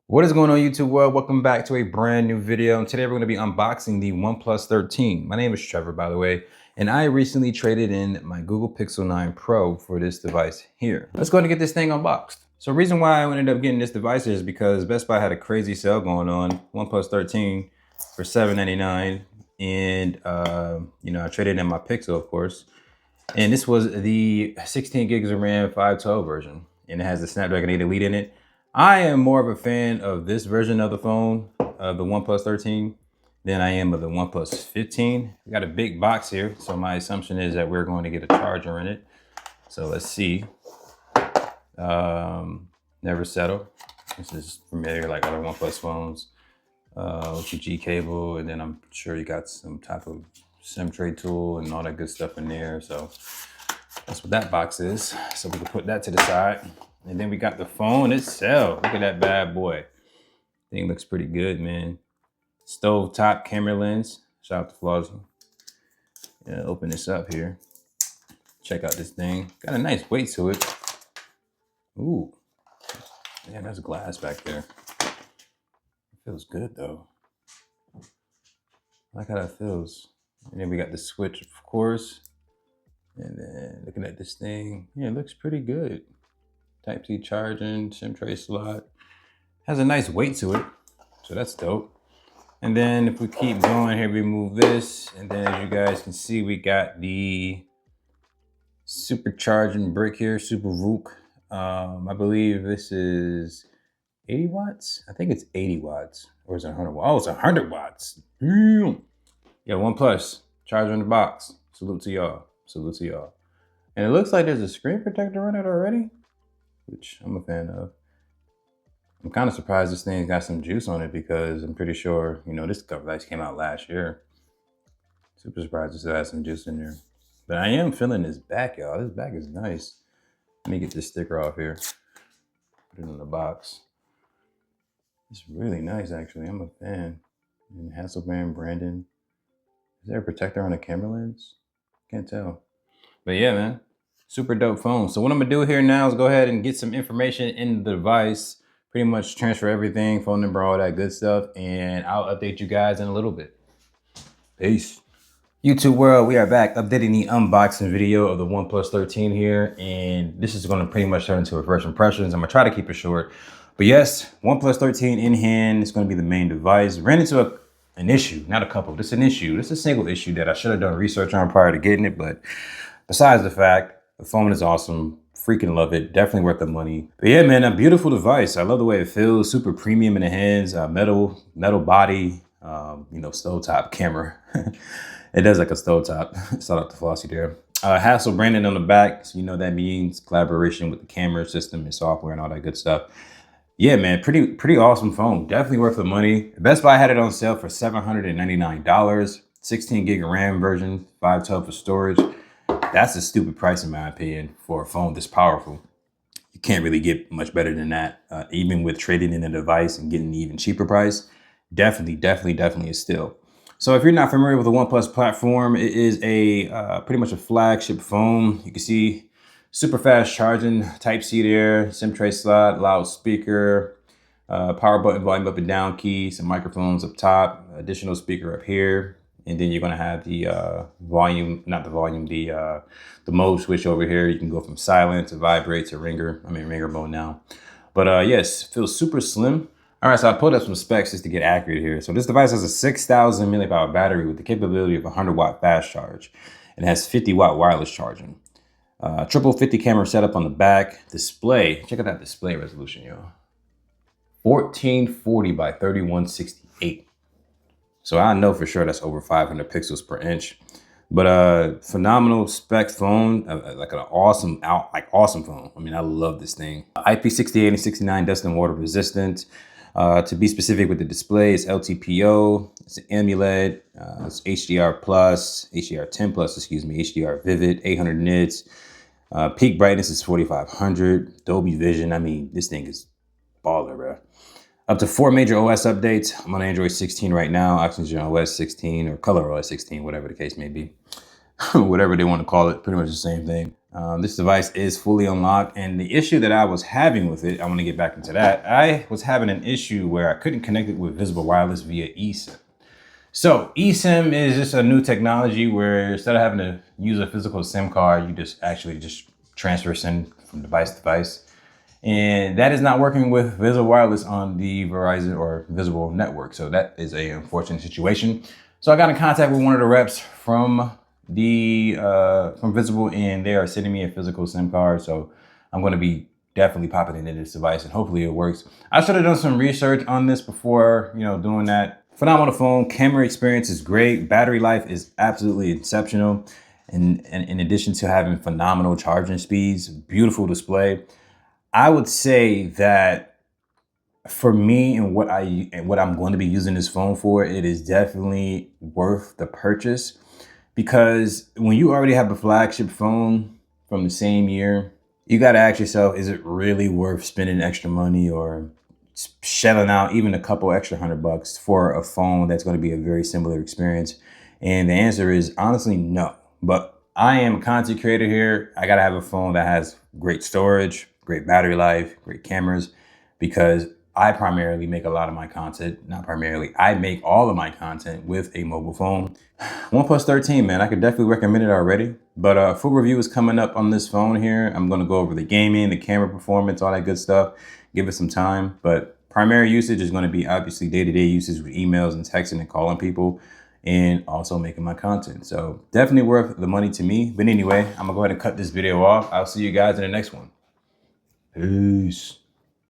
What is going on, YouTube world? Welcome back to a brand new video. And today we're going to be unboxing the OnePlus 13. My name is Trevor, by the way, and I recently traded in my Google Pixel 9 Pro for this device here. Let's go ahead and get this thing unboxed. So the reason why I ended up getting this device is because Best Buy had a crazy sale going on, OnePlus 13 for $799. And, I traded in my Pixel, of course. And this was the 16 gigs of RAM 512 version. And it has the Snapdragon 8 Elite in it. I am more of a fan of this version of the phone, of the OnePlus 13, than I am of the OnePlus 15. We got a big box here, so my assumption is that we're going to get a charger in it. So let's see. Never settle. This is familiar like other OnePlus phones. OTG cable, and then I'm sure you got some type of SIM tray tool and all that good stuff in there. So that's what that box is. So we can put that to the side. And then we got the phone itself. Look at that bad boy. Thing looks pretty good, man. Stove top camera lens. Shout out to Flawsy. Yeah, open this up here. Check out this thing. Got a nice weight to it. Ooh. Man, there's glass back there. It feels good though. I like how that feels. And then we got the switch, of course. And then looking at this thing, yeah, it looks pretty good. Type-C charging, SIM tray slot. Has a nice weight to it, so that's dope. And then if we keep going here, we move this, and then as you guys can see, we got the supercharging brick here, Super VOOC. I believe this is 80 watts. I think it's 80 watts, or is it 100 watts? Oh, it's 100 watts. Damn. Yeah, OnePlus charger in the box. Salute to y'all. Salute to y'all. And it looks like there's a screen protector on it already, which I'm a fan of. I'm kind of surprised this thing's got some juice on it because I'm pretty sure, this device came out last year. Super surprised it still has some juice in there. But I am feeling this back, y'all. This back is nice. Let me get this sticker off here. Put it in the box. It's really nice, actually. I'm a fan. And Hasselblad Brandon. Is there a protector on the camera lens? Can't tell. But yeah, man. Super dope phone. So what I'm gonna do here now is go ahead and get some information in the device, pretty much transfer everything, phone number, all that good stuff, and I'll update you guys in a little bit. Peace. YouTube world, we are back updating the unboxing video of the OnePlus 13 here, and this is gonna pretty much turn into a first impressions. I'm gonna try to keep it short. But yes, OnePlus 13 in hand, it's gonna be the main device. Ran into an issue, not a couple, just an issue. This is a single issue that I should have done research on prior to getting it, but besides the fact, the phone is awesome. Freaking love it. Definitely worth the money. But yeah, man, a beautiful device. I love the way it feels. Super premium in the hands. Metal body. Stovetop camera. It does like a stovetop. Shout out to Flossie there. Hassel branding on the back. So that means collaboration with the camera system and software and all that good stuff. Yeah, man, pretty awesome phone. Definitely worth the money. Best Buy had it on sale for $799. 16 gig of RAM version, 512 for storage. That's a stupid price in my opinion for a phone this powerful. You can't really get much better than that. Even with trading in a device and getting an even cheaper price, definitely a steal. So if you're not familiar with the OnePlus platform, it is a pretty much a flagship phone. You can see super fast charging, Type-C there, SIM tray slot, loudspeaker, power button, volume up and down key, some microphones up top, additional speaker up here. And then you're gonna have the the mode switch over here. You can go from silent to vibrate to ringer. I'm in ringer mode now. But yes, feels super slim. All right, so I pulled up some specs just to get accurate here. So this device has a 6,000 milliamp battery with the capability of 100 watt fast charge. It has 50 watt wireless charging. Triple 50 camera setup on the back. Display, check out that display resolution, yo. 1440 by 3168. So I know for sure that's over 500 pixels per inch. But phenomenal spec phone, like an awesome phone. I mean, I love this thing. IP68 and 69 dust and water resistant. To be specific with the display, it's LTPO, it's an AMOLED, it's HDR plus, HDR10 plus, excuse me, HDR Vivid, 800 nits. Peak brightness is 4500, Dolby Vision. I mean, this thing is baller, bro. Up to 4 major OS updates. I'm on Android 16 right now, Oxygen OS 16 or Color OS 16, whatever the case may be. Whatever they want to call it, pretty much the same thing. This device is fully unlocked, and the issue that I was having with it, I want to get back into that. I was having an issue where I couldn't connect it with visible wireless via eSIM. So eSIM is just a new technology where instead of having to use a physical SIM card, you just actually just transfer SIM from device to device. And that is not working with visible wireless on the Verizon or visible network. So that is a unfortunate situation. So I got in contact with one of the reps from Visible, and they are sending me a physical SIM card. So I'm going to be definitely popping it into this device, and hopefully it works. I should have done some research on this before, doing that. Phenomenal phone. Camera experience is great. Battery life is absolutely exceptional. And in addition to having phenomenal charging speeds, beautiful display. I would say that for me and what I'm going to be using this phone for, it is definitely worth the purchase, because when you already have a flagship phone from the same year, you got to ask yourself, is it really worth spending extra money or shelling out even a couple extra $100 for a phone that's going to be a very similar experience? And the answer is honestly no. But I am a content creator here. I got to have a phone that has great storage, great battery life, great cameras, because I primarily make a lot of my content, not primarily, I make all of my content with a mobile phone. OnePlus 13, man, I could definitely recommend it already. But full review is coming up on this phone here. I'm going to go over the gaming, the camera performance, all that good stuff. Give it some time. But primary usage is going to be obviously day-to-day usage with emails and texting and calling people, and also making my content. So definitely worth the money to me. But anyway, I'm going to go ahead and cut this video off. I'll see you guys in the next one. Peace.